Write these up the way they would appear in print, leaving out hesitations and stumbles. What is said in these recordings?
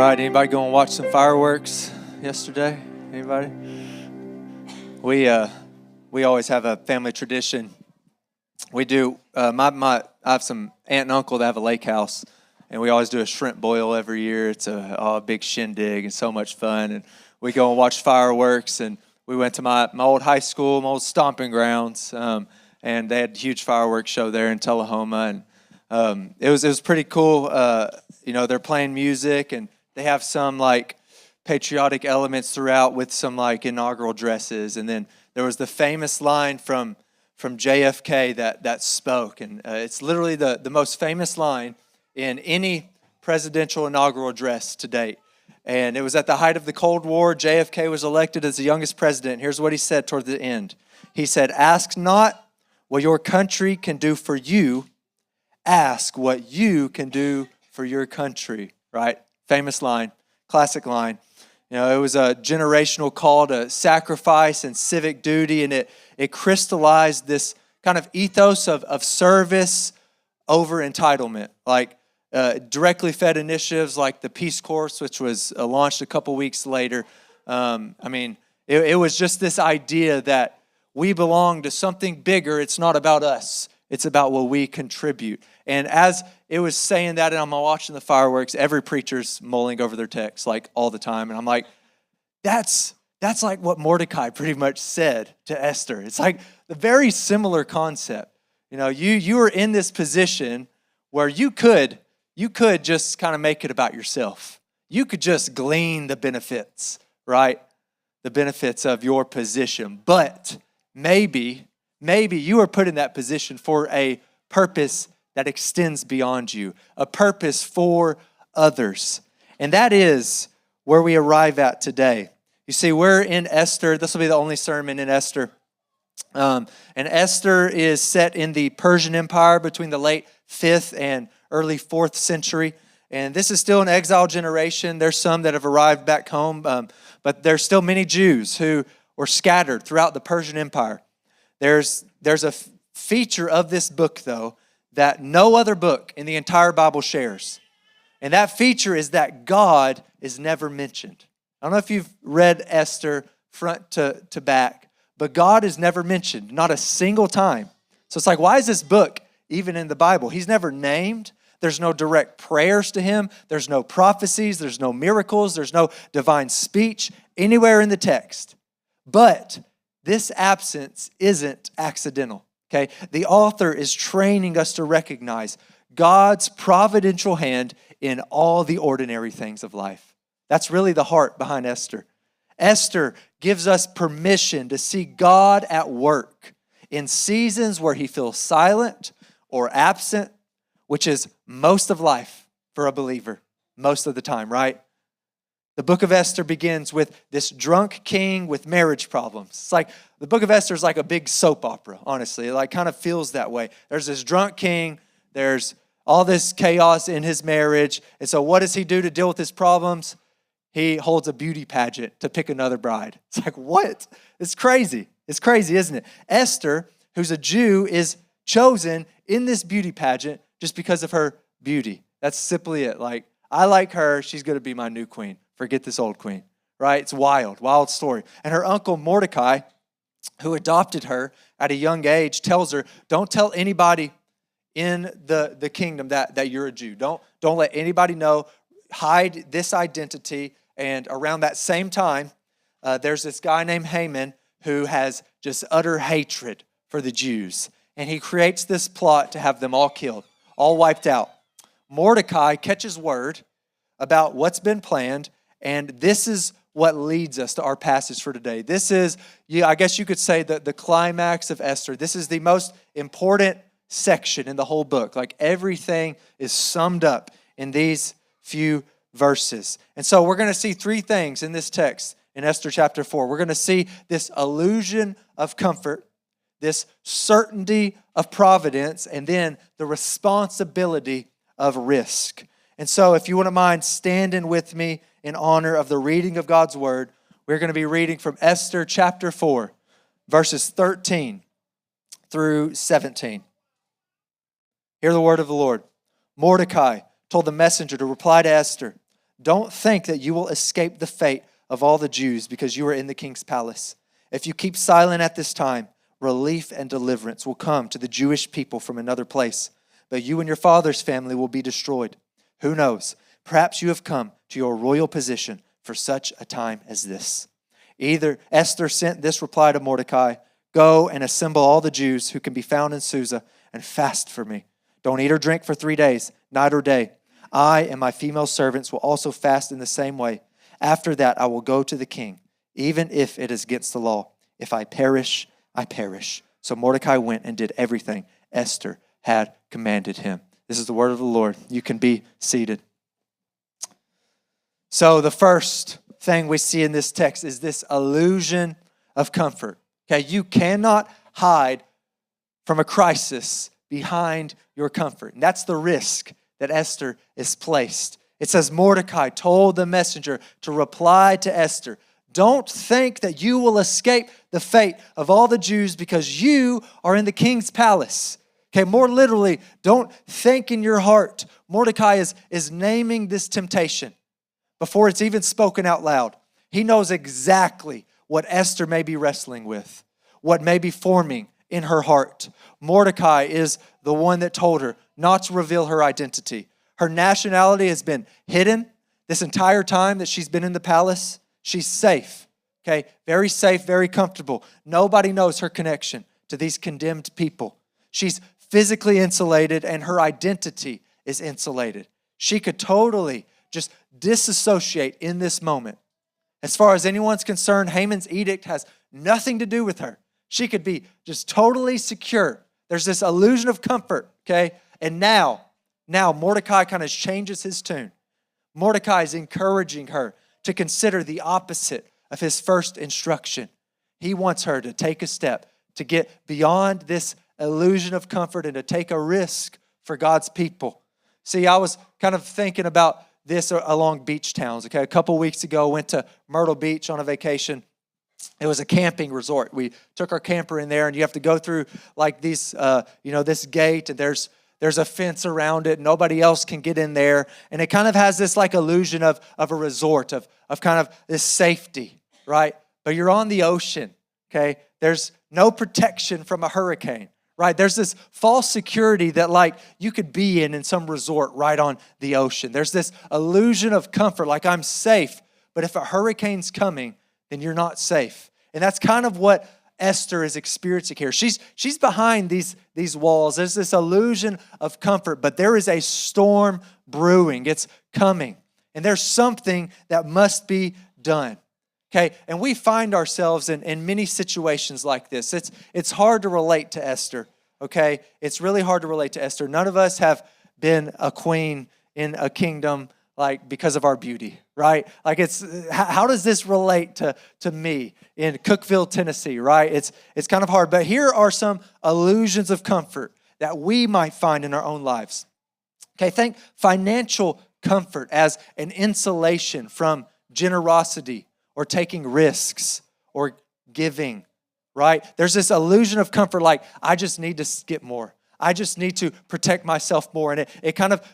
right, anybody go and watch some fireworks yesterday? Anybody? We always have a family tradition. We do. I have some aunt and uncle that have a lake house, and we always do a shrimp boil every year. It's a big shindig and so much fun. And we go and watch fireworks. And we went to my old high school, my old stomping grounds, and they had a huge fireworks show there in Tullahoma, and it was pretty cool. They're playing music, and they have some like patriotic elements throughout with some like inaugural dresses, and then there was the famous line from JFK that spoke, and it's literally the most famous line in any presidential inaugural address to date. And it was at the height of the Cold War. JFK was elected as the youngest president. Here's what he said toward the end. He said, "Ask not what your country can do for you. Ask what you can do for your country." Right? Famous line, classic line. It was a generational call to sacrifice and civic duty, and it crystallized this kind of ethos of service over entitlement, like directly fed initiatives like the Peace Corps, which was launched a couple weeks later. It was just this idea that we belong to something bigger. It's not about us. It's about what we contribute. And as it was saying that, and I'm watching the fireworks, every preacher's mulling over their text like all the time. And I'm like, that's like what Mordecai pretty much said to Esther. It's like the very similar concept. You were in this position where you could just kind of make it about yourself. You could just glean the benefits, right? The benefits of your position. But maybe you are put in that position for a purpose that extends beyond you, a purpose for others. And that is where we arrive at today. You see, we're in Esther. This will be the only sermon in Esther. And Esther is set in the Persian Empire between the late 5th and early 4th century. And this is still an exile generation. There's some that have arrived back home, but there's still many Jews who were scattered throughout the Persian Empire. There's a feature of this book, though, that no other book in the entire Bible shares. And that feature is that God is never mentioned. I don't know if you've read Esther front to back, but God is never mentioned, not a single time. So it's like, why is this book even in the Bible? He's never named. There's no direct prayers to him. There's no prophecies. There's no miracles. There's no divine speech anywhere in the text. But this absence isn't accidental. Okay, the author is training us to recognize God's providential hand in all the ordinary things of life. That's really the heart behind Esther. Esther gives us permission to see God at work in seasons where he feels silent or absent, which is most of life for a believer, most of the time, right? The book of Esther begins with this drunk king with marriage problems. It's like the book of Esther is like a big soap opera, honestly. It like kind of feels that way. There's this drunk king. There's all this chaos in his marriage. And so what does he do to deal with his problems? He holds a beauty pageant to pick another bride. It's like, what? It's crazy. It's crazy, isn't it? Esther, who's a Jew, is chosen in this beauty pageant just because of her beauty. That's simply it. Like, I like her. She's going to be my new queen. Forget this old queen, right? It's wild story. And her uncle Mordecai, who adopted her at a young age, tells her, don't tell anybody in the kingdom that you're a Jew. Don't let anybody know. Hide this identity. And around that same time, there's this guy named Haman who has just utter hatred for the Jews. And he creates this plot to have them all killed, all wiped out. Mordecai catches word about what's been planned, and this is what leads us to our passage for today. This is, I guess you could say, the climax of Esther. This is the most important section in the whole book. Like everything is summed up in these few verses. And so we're going to see three things in this text in Esther chapter 4. We're going to see this illusion of comfort, this certainty of providence, and then the responsibility of risk. And so if you wouldn't mind standing with me in honor of the reading of God's word, we're going to be reading from Esther chapter 4, verses 13 through 17. Hear the word of the Lord. Mordecai told the messenger to reply to Esther, Don't think that you will escape the fate of all the Jews because you are in the king's palace. If you keep silent at this time, relief and deliverance will come to the Jewish people from another place, but you and your father's family will be destroyed. Who knows? Perhaps you have come to your royal position for such a time as this." Esther sent this reply to Mordecai, "Go and assemble all the Jews who can be found in Susa and fast for me. Don't eat or drink for 3 days, night or day. I and my female servants will also fast in the same way. After that, I will go to the king, even if it is against the law. If I perish, I perish." So Mordecai went and did everything Esther had commanded him. This is the word of the Lord. You can be seated. So the first thing we see in this text is this illusion of comfort. Okay, you cannot hide from a crisis behind your comfort. And that's the risk that Esther is placed. It says Mordecai told the messenger to reply to Esther, "Don't think that you will escape the fate of all the Jews because you are in the king's palace." Okay, more literally, don't think in your heart. Mordecai is naming this temptation before it's even spoken out loud. He knows exactly what Esther may be wrestling with, what may be forming in her heart. Mordecai is the one that told her not to reveal her identity. Her nationality has been hidden this entire time that she's been in the palace. She's safe, okay? Very safe, very comfortable. Nobody knows her connection to these condemned people. She's physically insulated and her identity is insulated. She could totally just disassociate in this moment. As far as anyone's concerned, Haman's edict has nothing to do with her. She could be just totally secure. There's this illusion of comfort, okay? And now Mordecai kind of changes his tune. Mordecai is encouraging her to consider the opposite of his first instruction. He wants her to take a step, to get beyond this illusion of comfort and to take a risk for God's people. See, I was kind of thinking about this along beach towns, okay? A couple weeks ago, I went to Myrtle Beach on a vacation. It was a camping resort. We took our camper in there, and you have to go through like these, this gate, and there's a fence around it. Nobody else can get in there. And it kind of has this like illusion of a resort, of kind of this safety, right? But you're on the ocean, okay? There's no protection from a hurricane, right? There's this false security that like you could be in some resort right on the ocean. There's this illusion of comfort, like I'm safe. But if a hurricane's coming, then you're not safe. And that's kind of what Esther is experiencing here. She's behind these walls. There's this illusion of comfort, but there is a storm brewing. It's coming. And there's something that must be done. Okay, and we find ourselves in many situations like this. It's hard to relate to Esther, okay? It's really hard to relate to Esther. None of us have been a queen in a kingdom like because of our beauty, right? Like how does this relate to me in Cookeville, Tennessee, right? It's kind of hard, but here are some illusions of comfort that we might find in our own lives. Okay, think financial comfort as an insulation from generosity or taking risks or giving, right? There's this illusion of comfort like, I just need to get more. I just need to protect myself more. And it kind of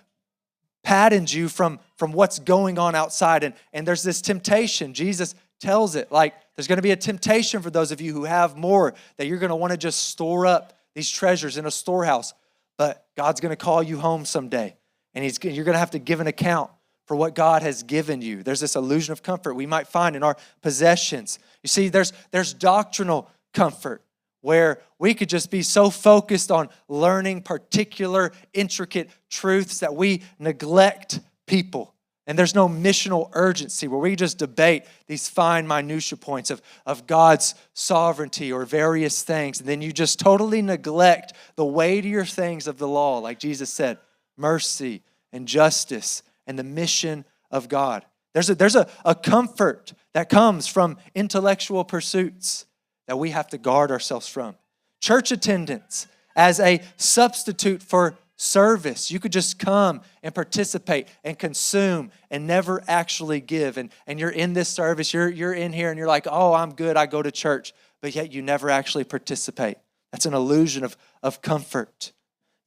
paddens you from what's going on outside. And there's this temptation. Jesus tells it, like, there's going to be a temptation for those of you who have more, that you're going to want to just store up these treasures in a storehouse. But God's going to call you home someday. And you're going to have to give an account for what God has given you. There's this illusion of comfort we might find in our possessions. You see, there's doctrinal comfort where we could just be so focused on learning particular intricate truths that we neglect people. And there's no missional urgency where we just debate these fine minutia points of God's sovereignty or various things. And then you just totally neglect the weightier things of the law, like Jesus said, mercy and justice and the mission of God. There's a comfort that comes from intellectual pursuits that we have to guard ourselves from. Church attendance as a substitute for service. You could just come and participate and consume and never actually give. And you're in this service, you're in here and you're like, oh, I'm good, I go to church. But yet you never actually participate. That's an illusion of comfort.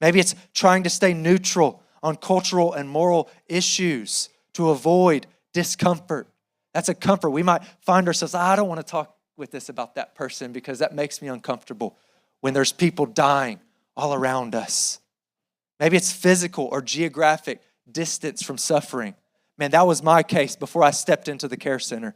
Maybe it's trying to stay neutral on cultural and moral issues. to avoid discomfort. That's a comfort. We might find ourselves, I don't want to talk with this about that person because that makes me uncomfortable when there's people dying all around us. Maybe it's physical or geographic distance from suffering. Man, that was my case before I stepped into the care center.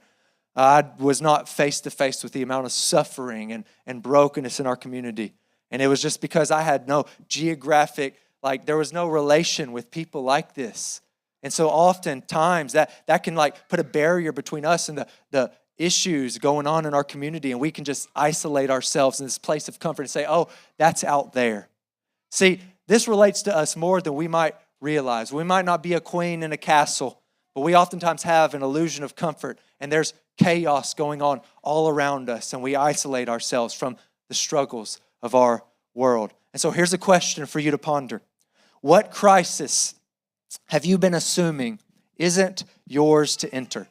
I was not face to face with the amount of suffering and brokenness in our community. And it was just because I had no geographic, there was no relation with people like this. And so oftentimes that can put a barrier between us and the issues going on in our community. And we can just isolate ourselves in this place of comfort and say, oh, that's out there. See, this relates to us more than we might realize. We might not be a queen in a castle, but we oftentimes have an illusion of comfort. And there's chaos going on all around us. And we isolate ourselves from the struggles of our world. And so here's a question for you to ponder. What crisis have you been assuming isn't yours to enter?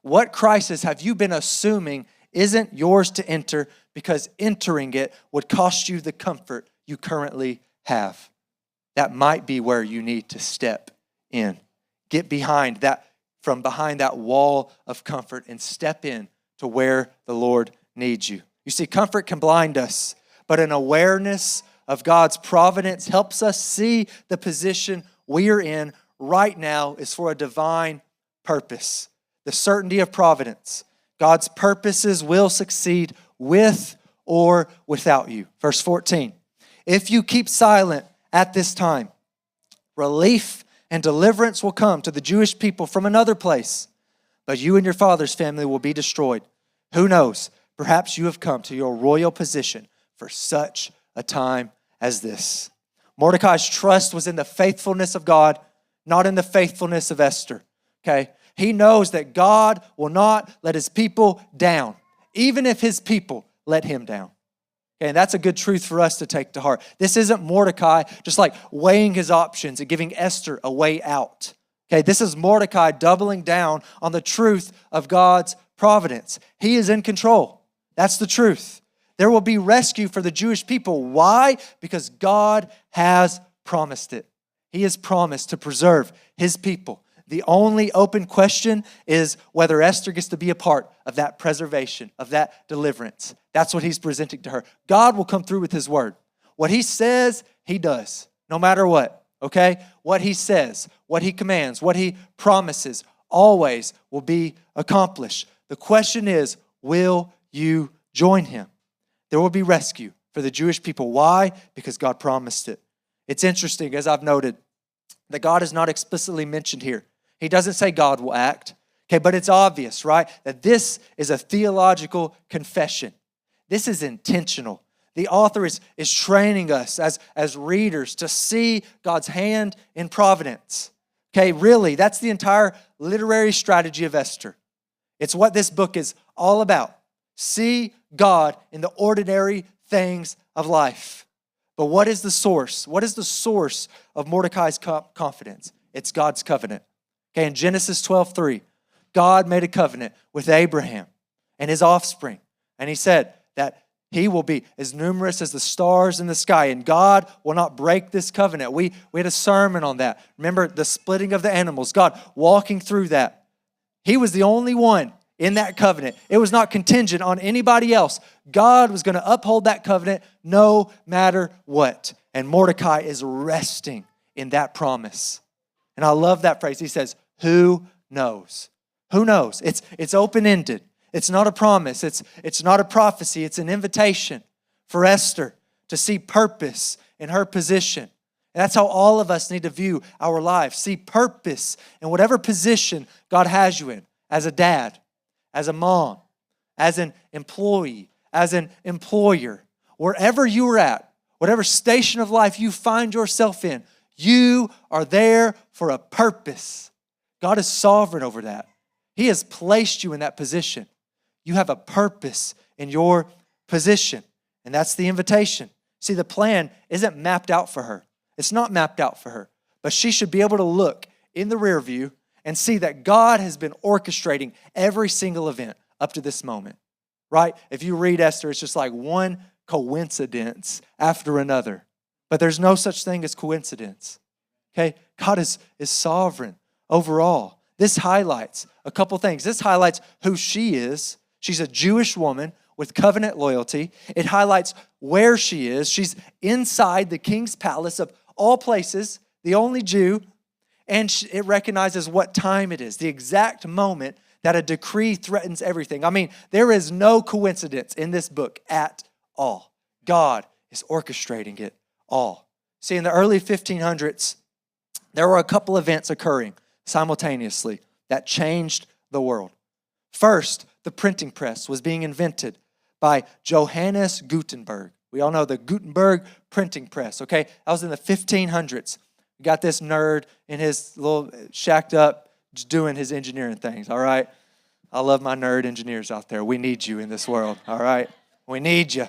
What crisis have you been assuming isn't yours to enter because entering it would cost you the comfort you currently have? That might be where you need to step in. Get behind that, from behind that wall of comfort and step in to where the Lord needs you. You see, comfort can blind us, but an awareness of God's providence helps us see the position we are in right now is for a divine purpose. The certainty of providence. God's purposes will succeed with or without you. Verse 14. If you keep silent at this time, relief and deliverance will come to the Jewish people from another place, but you and your father's family will be destroyed. Who knows? Perhaps you have come to your royal position for such a time as this. Mordecai's trust was in the faithfulness of God, not in the faithfulness of Esther. Okay? He knows that God will not let his people down, even if his people let him down. Okay, and that's a good truth for us to take to heart. This isn't Mordecai just weighing his options and giving Esther a way out. Okay, this is Mordecai doubling down on the truth of God's providence. He is in control. That's the truth. There will be rescue for the Jewish people. Why? Because God has promised it. He has promised to preserve his people. The only open question is whether Esther gets to be a part of that preservation, of that deliverance. That's what he's presenting to her. God will come through with his word. What he says, he does, no matter what, okay? What he says, what he commands, what he promises, always will be accomplished. The question is, will you join him? There will be rescue for the Jewish people. Why? Because God promised it. It's interesting, as I've noted, that God is not explicitly mentioned here. He doesn't say God will act, okay, but it's obvious, right, that this is a theological confession. This is intentional. The author is training us as readers to see God's hand in providence. Okay, really, that's the entire literary strategy of Esther. It's what this book is all about. See God in the ordinary things of life. But what is the source? What is the source of Mordecai's confidence? It's God's covenant. Okay, in Genesis 12:3, God made a covenant with Abraham and his offspring. And he said that he will be as numerous as the stars in the sky. And God will not break this covenant. We had a sermon on that. Remember the splitting of the animals. God walking through that. He was the only one in that covenant. It was not contingent on anybody else. God was going to uphold that covenant no matter what. And Mordecai is resting in that promise. And I love that phrase. He says, who knows? Who knows? It's open-ended. It's not a promise. It's not a prophecy. It's an invitation for Esther to see purpose in her position. And that's how all of us need to view our lives. See purpose in whatever position God has you in, as a dad, as a mom, as an employee, as an employer. Wherever you are at, whatever station of life you find yourself in, you are there for a purpose. God is sovereign over that. He has placed you in that position. You have a purpose in your position, and that's the invitation. See, the plan isn't mapped out for her. It's not mapped out for her, but she should be able to look in the rear view and see that God has been orchestrating every single event up to this moment, right? If you read Esther, it's just like one coincidence after another. But there's no such thing as coincidence, okay? God is sovereign over all. this highlights a couple things. This highlights who she is. She's a Jewish woman with covenant loyalty. It highlights where she is. She's inside the king's palace of all places, the only Jew, and it recognizes what time it is, the exact moment that a decree threatens everything. I mean, there is no coincidence in this book at all. God is orchestrating it all. See, in the early 1500s, there were a couple events occurring simultaneously that changed the world. First, the printing press was being invented by Johannes Gutenberg. We all know the Gutenberg printing press, okay? That was in the 1500s. We got this nerd in his little shacked up, just doing his engineering things, all right? I love my nerd engineers out there. We need you in this world, all right? We need you.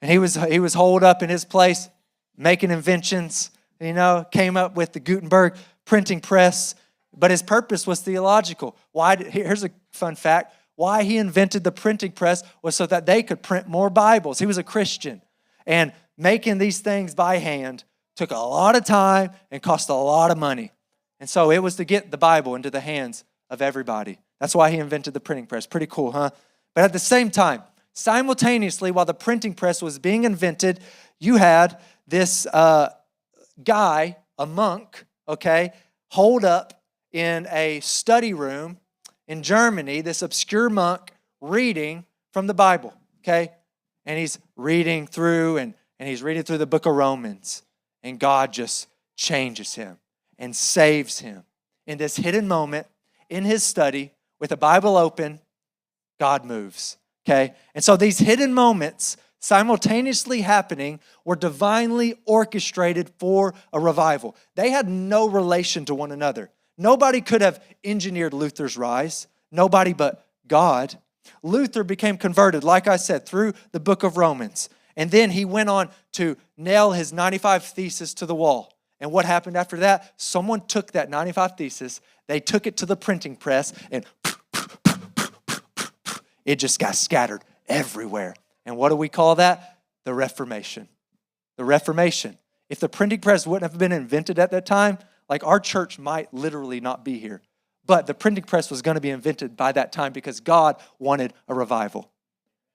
And he was holed up in his place, making inventions, came up with the Gutenberg printing press, but his purpose was theological. Here's a fun fact. Why he invented the printing press was so that they could print more Bibles. He was a Christian. And making these things by hand took a lot of time and cost a lot of money. And so it was to get the Bible into the hands of everybody. That's why he invented the printing press. Pretty cool, huh? But at the same time, simultaneously, while the printing press was being invented, you had this guy, a monk, okay, holed up in a study room in Germany, this obscure monk reading from the Bible, okay? And he's reading through and he's reading through the book of Romans. And God just changes him and saves him. In this hidden moment, in his study, with the Bible open, God moves, okay? And so these hidden moments simultaneously happening were divinely orchestrated for a revival. They had no relation to one another. Nobody could have engineered Luther's rise. Nobody but God. Luther became converted, like I said, through the book of Romans. And then he went on to nail his 95 thesis to the wall. And what happened after that? Someone took that 95 thesis, they took it to the printing press, and it just got scattered everywhere. And what do we call that? The Reformation. The Reformation. If the printing press wouldn't have been invented at that time, like our church might literally not be here. But the printing press was going to be invented by that time because God wanted a revival.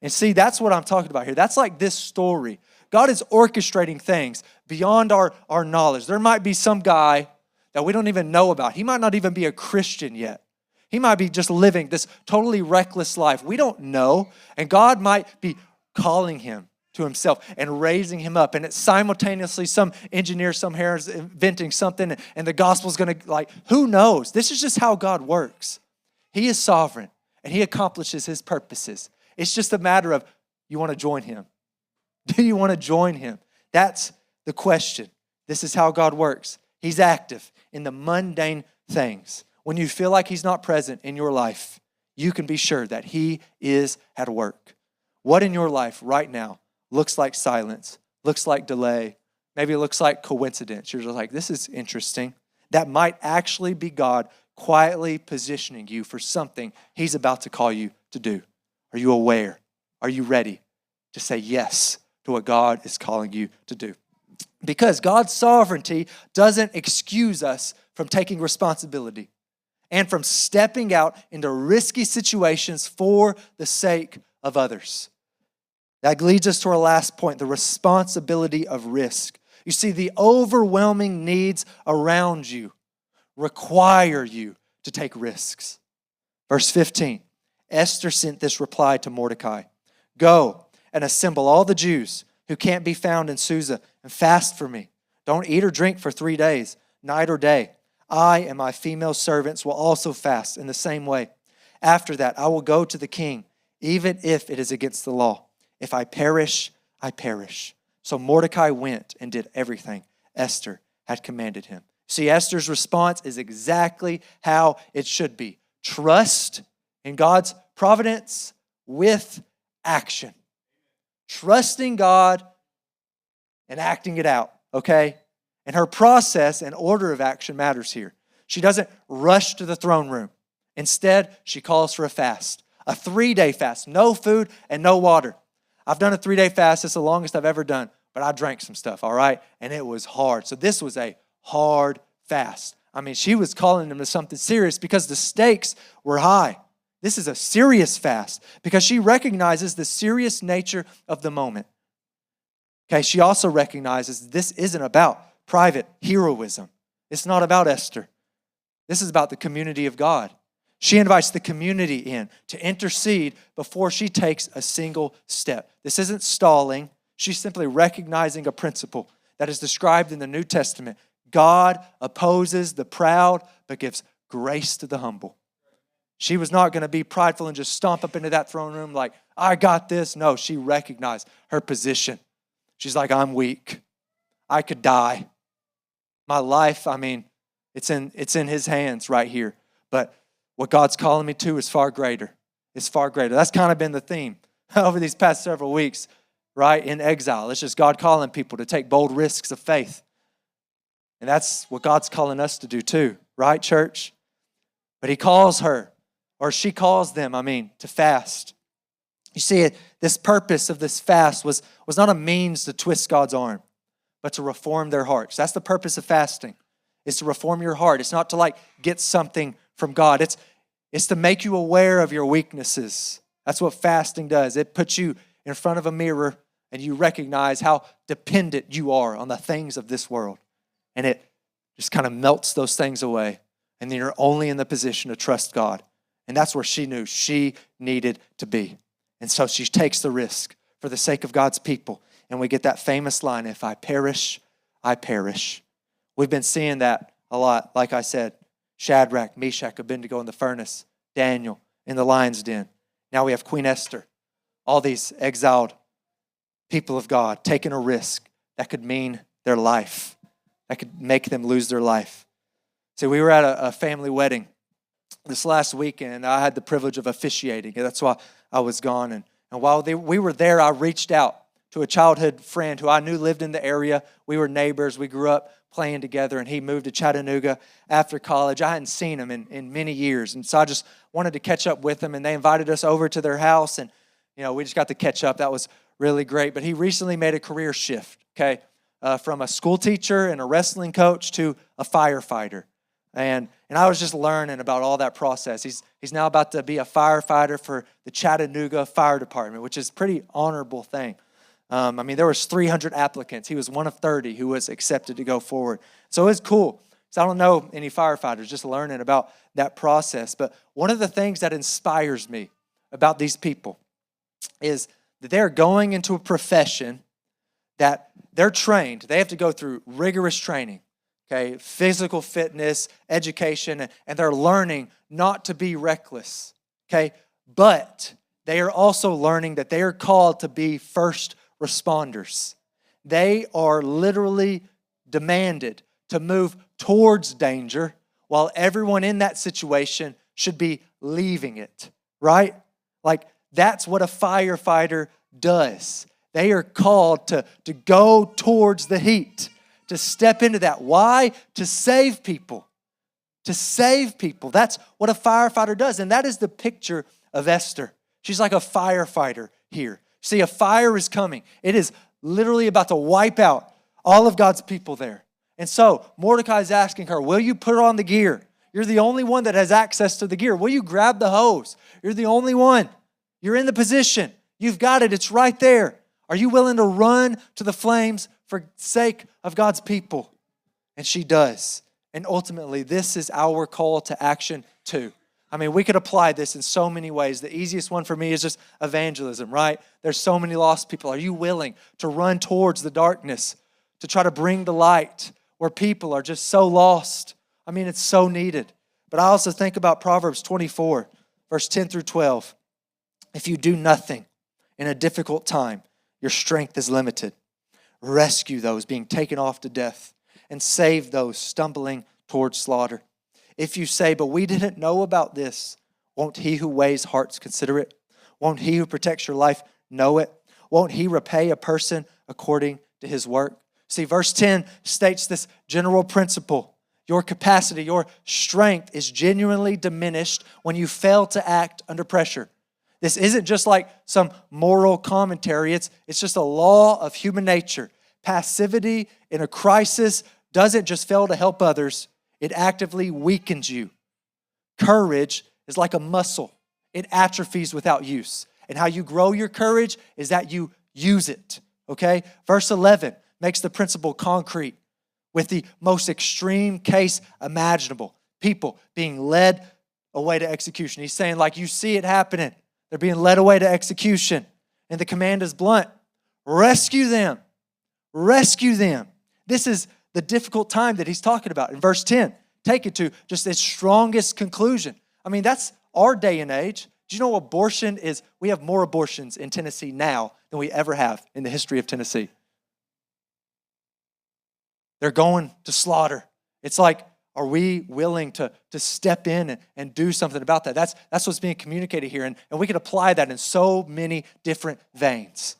And see, that's what I'm talking about here. That's like this story. God is orchestrating things beyond our knowledge. There might be some guy that we don't even know about. He might not even be a Christian yet. He might be just living this totally reckless life. We don't know. And God might be calling him to himself and raising him up. And it's simultaneously some engineer somewhere is inventing something and the gospel's going to, who knows? This is just how God works. He is sovereign and he accomplishes his purposes. It's just a matter of, you want to join him? Do you want to join him? That's the question. This is how God works. He's active in the mundane things. When you feel like he's not present in your life, you can be sure that he is at work. What in your life right now looks like silence, looks like delay, maybe it looks like coincidence? You're just like, this is interesting. That might actually be God quietly positioning you for something he's about to call you to do. Are you aware? Are you ready to say yes to what God is calling you to do? Because God's sovereignty doesn't excuse us from taking responsibility and from stepping out into risky situations for the sake of others. That leads us to our last point, the responsibility of risk. You see, the overwhelming needs around you require you to take risks. Verse 15, Esther sent this reply to Mordecai. Go and assemble all the Jews who can't be found in Susa and fast for me. Don't eat or drink for 3 days, night or day. I and my female servants will also fast in the same way. After that, I will go to the king, even if it is against the law. If I perish, I perish. So Mordecai went and did everything Esther had commanded him. See, Esther's response is exactly how it should be. Trust in God's providence with action. Trusting God and acting it out, okay? And her process and order of action matters here. She doesn't rush to the throne room. Instead, she calls for a fast, a 3-day fast, no food and no water. I've done a 3-day fast. It's the longest I've ever done, but I drank some stuff, all right? And it was hard. So this was a hard fast. I mean, she was calling them to something serious because the stakes were high. This is a serious fast because she recognizes the serious nature of the moment. Okay, she also recognizes this isn't about private heroism. It's not about Esther. This is about the community of God. She invites the community in to intercede before she takes a single step. This isn't stalling. She's simply recognizing a principle that is described in the New Testament. God opposes the proud, but gives grace to the humble. She was not going to be prideful and just stomp up into that throne room like, I got this. No, she recognized her position. She's like, I'm weak. I could die. My life, I mean, it's in his hands right here. But what God's calling me to is far greater. It's far greater. That's kind of been the theme over these past several weeks, right? In exile. It's just God calling people to take bold risks of faith. And that's what God's calling us to do too, right, church? But he calls her, or she calls them, to fast. You see, this purpose of this fast was not a means to twist God's arm, but to reform their hearts. That's the purpose of fasting, is to reform your heart. It's not to get something from God. It's to make you aware of your weaknesses. That's what fasting does. It puts you in front of a mirror and you recognize how dependent you are on the things of this world. And it just kind of melts those things away. And then you're only in the position to trust God. And that's where she knew she needed to be. And so she takes the risk for the sake of God's people. And we get that famous line, if I perish, I perish. We've been seeing that a lot. Like I said, Shadrach, Meshach, Abednego in the furnace, Daniel in the lion's den. Now we have Queen Esther. All these exiled people of God taking a risk that could mean their life, that could make them lose their life. So we were at a family wedding this last weekend. I had the privilege of officiating. That's why I was gone. And while we were there, I reached out to a childhood friend who I knew lived in the area. We were neighbors. We grew up playing together, and he moved to Chattanooga after college. I hadn't seen him in many years, and so I just wanted to catch up with him, and they invited us over to their house, and we just got to catch up. That was really great. But he recently made a career shift, from a school teacher and a wrestling coach to a firefighter. And I was just learning about all that process. He's now about to be a firefighter for the Chattanooga Fire Department, which is a pretty honorable thing. There was 300 applicants. He was one of 30 who was accepted to go forward. So it was cool. So I don't know any firefighters, just learning about that process. But one of the things that inspires me about these people is that they're going into a profession that they're trained. They have to go through rigorous training, physical fitness, education, and they're learning not to be reckless, But they are also learning that they are called to be first responders. They are literally demanded to move towards danger while everyone in that situation should be leaving it, right? That's what a firefighter does. They are called to go towards the heat, to step into that. Why? To save people. To save people. That's what a firefighter does. And that is the picture of Esther. She's like a firefighter here. See, a fire is coming. It is literally about to wipe out all of God's people there. And so Mordecai is asking her, will you put on the gear? You're the only one that has access to the gear. Will you grab the hose? You're the only one. You're in the position. You've got it. It's right there. Are you willing to run to the flames for sake of God's people? And she does. And ultimately, this is our call to action too. We could apply this in so many ways. The easiest one for me is just evangelism, right? There's so many lost people. Are you willing to run towards the darkness, to try to bring the light where people are just so lost? It's so needed. But I also think about Proverbs 24, verse 10 through 12. If you do nothing in a difficult time, your strength is limited. Rescue those being taken off to death and save those stumbling towards slaughter. If you say, but we didn't know about this, won't he who weighs hearts consider it? Won't he who protects your life know it? Won't he repay a person according to his work? See, verse 10 states this general principle. Your capacity, your strength is genuinely diminished when you fail to act under pressure. This isn't just like some moral commentary. It's just a law of human nature. Passivity in a crisis doesn't just fail to help others. It actively weakens you. Courage is like a muscle. It atrophies without use. And how you grow your courage is that you use it, okay? Verse 11 makes the principle concrete with the most extreme case imaginable. People being led away to execution. He's saying, like, you see it happening. They're being led away to execution. And the command is blunt. Rescue them. Rescue them. This is the difficult time that he's talking about. In verse 10, take it to just its strongest conclusion. I mean, that's our day and age. Do you know what abortion is? We have more abortions in Tennessee now than we ever have in the history of Tennessee. They're going to slaughter. It's like, are we willing to step in and do something about that? That's what's being communicated here. And we can apply that in so many different veins.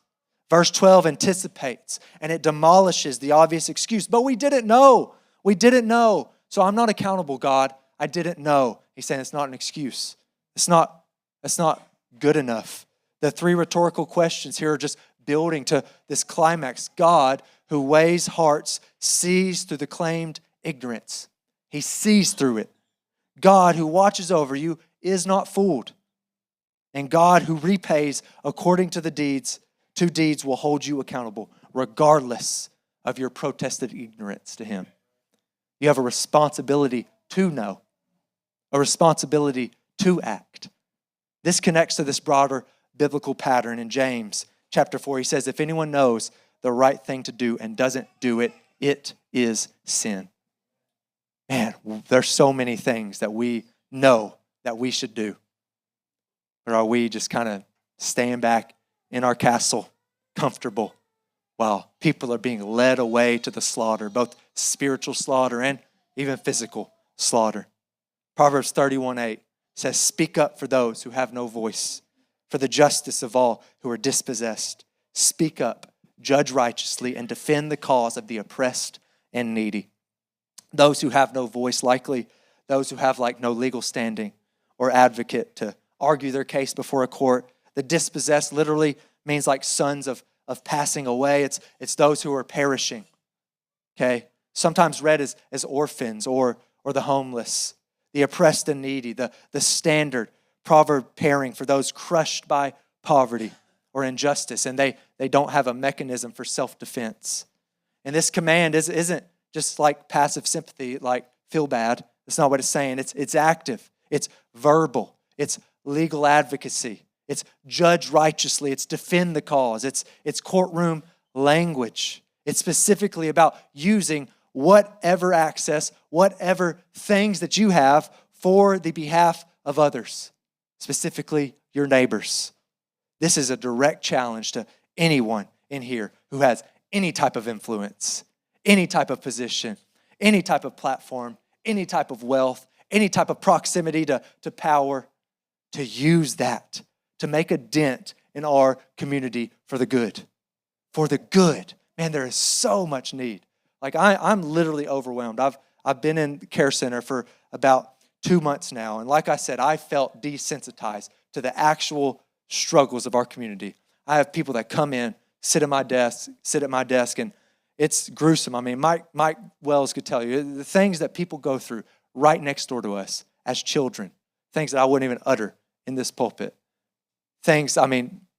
Verse 12 anticipates and it demolishes the obvious excuse. But we didn't know. We didn't know. So I'm not accountable, God. I didn't know. He's saying it's not an excuse. It's not good enough. The three rhetorical questions here are just building to this climax. God, who weighs hearts, sees through the claimed ignorance. He sees through it. God, who watches over you, is not fooled. And God, who repays according to the deeds, to deeds will hold you accountable, regardless of your protested ignorance to Him. You have a responsibility to know, a responsibility to act. This connects to this broader biblical pattern in James chapter 4. He says, if anyone knows the right thing to do and doesn't do it, it is sin. Man, there's so many things that we know that we should do. Or are we just kind of staying back in our castle, comfortable, while people are being led away to the slaughter, both spiritual slaughter and even physical slaughter? Proverbs 31:8 says, speak up for those who have no voice, for the justice of all who are dispossessed. Speak up, judge righteously, and defend the cause of the oppressed and needy. Those who have no voice, likely those who have no legal standing or advocate to argue their case before a court. The dispossessed literally means like sons of passing away. It's those who are perishing, okay? Sometimes read as orphans or the homeless, the oppressed and needy, the standard proverb pairing for those crushed by poverty or injustice, and they don't have a mechanism for self-defense. And this command isn't just like passive sympathy, like feel bad. That's not what it's saying. It's active. It's verbal. It's legal advocacy. It's judge righteously. It's defend the cause. It's courtroom language. It's specifically about using whatever access, whatever things that you have for the behalf of others, specifically your neighbors. This is a direct challenge to anyone in here who has any type of influence, any type of position, any type of platform, any type of wealth, any type of proximity to power, to use that to make a dent in our community for the good. For the good. Man, there is so much need. Like I'm literally overwhelmed. I've been in the care center for about 2 months now. And like I said, I felt desensitized to the actual struggles of our community. I have people that come in, sit at my desk, and it's gruesome. I mean, Mike Wells could tell you the things that people go through right next door to us as children, things that I wouldn't even utter in this pulpit.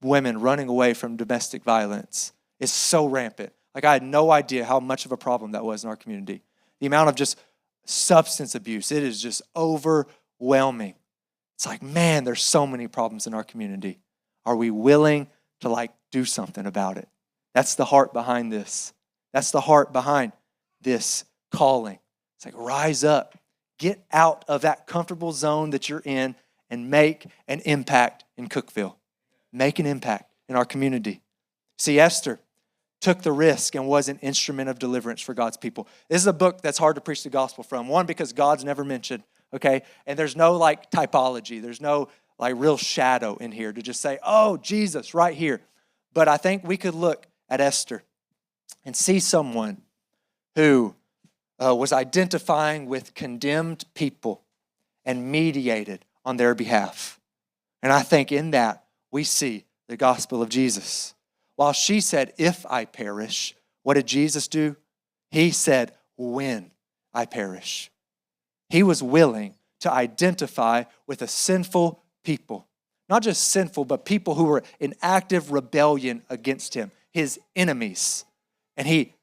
Women running away from domestic violence is so rampant. Like I had no idea how much of a problem that was in our community. The amount of just substance abuse, it is just overwhelming. It's like, man, there's so many problems in our community. Are we willing to do something about it? That's the heart behind this. That's the heart behind this calling. It's like, rise up, get out of that comfortable zone that you're in and make an impact in Cookeville. Make an impact in our community. See, Esther took the risk and was an instrument of deliverance for God's people. This is a book that's hard to preach the gospel from. One, because God's never mentioned, okay? And there's no typology. There's no real shadow in here to just say, oh, Jesus, right here. But I think we could look at Esther and see someone who was identifying with condemned people and mediated on their behalf. And I think in that we see the gospel of Jesus. While she said, if I perish, what did Jesus do? He said, when I perish. He was willing to identify with a sinful people. Not just sinful, but people who were in active rebellion against him, his enemies. And he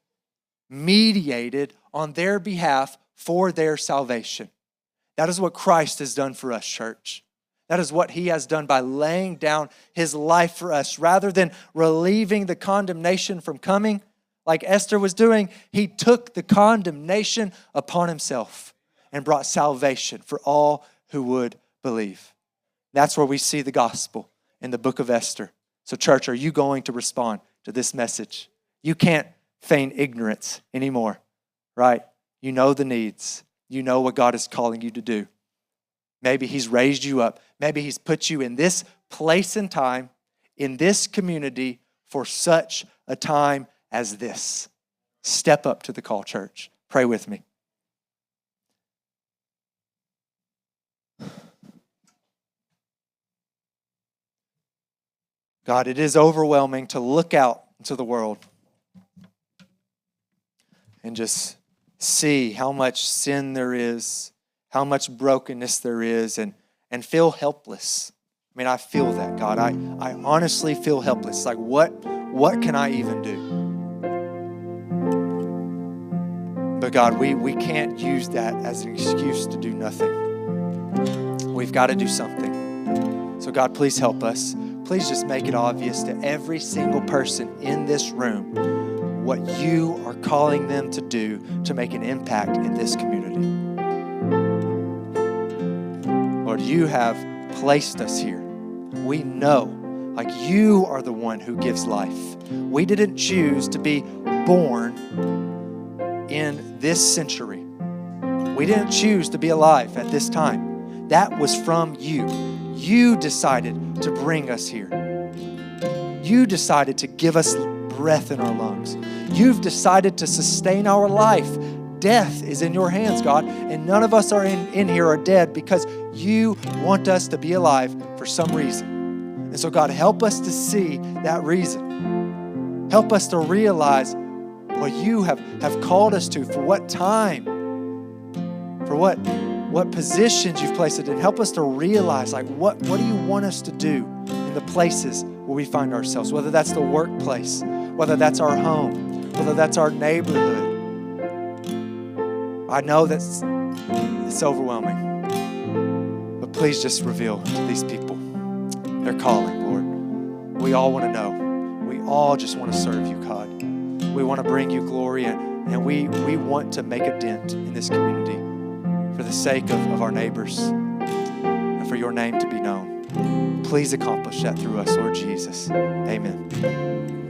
mediated on their behalf for their salvation. That is what Christ has done for us, church. That is what he has done by laying down his life for us. Rather than relieving the condemnation from coming, like Esther was doing, he took the condemnation upon himself and brought salvation for all who would believe. That's where we see the gospel in the book of Esther. So church, are you going to respond to this message? You can't feign ignorance anymore, right? You know the needs. You know what God is calling you to do. Maybe he's raised you up. Maybe he's put you in this place and time, in this community for such a time as this. Step up to the call, church. Pray with me. God, it is overwhelming to look out into the world and just see how much sin there is, how much brokenness there is, and feel helpless. I mean, I feel that, God. I honestly feel helpless. Like, what can I even do? But God, we can't use that as an excuse to do nothing. We've got to do something. So God, please help us. Please just make it obvious to every single person in this room what you are calling them to do to make an impact in this community. Lord, you have placed us here. We know, like, you are the one who gives life. We didn't choose to be born in this century. We didn't choose to be alive at this time. That was from you. You decided to bring us here. You decided to give us breath in our lungs. You've decided to sustain our life. Death is in your hands, God, and none of us are in here are dead because you want us to be alive for some reason. And so, God, help us to see that reason. Help us to realize what you have called us to, for what time, for what positions you've placed it in. Help us to realize, like, what do you want us to do in the places where we find ourselves, whether that's the workplace, whether that's our home, whether that's our neighborhood. I know it's overwhelming, but please just reveal to these people their calling, Lord. We all want to know. We all just want to serve you, God. We want to bring you glory, and we want to make a dent in this community for the sake of our neighbors and for your name to be known. Please accomplish that through us, Lord Jesus. Amen.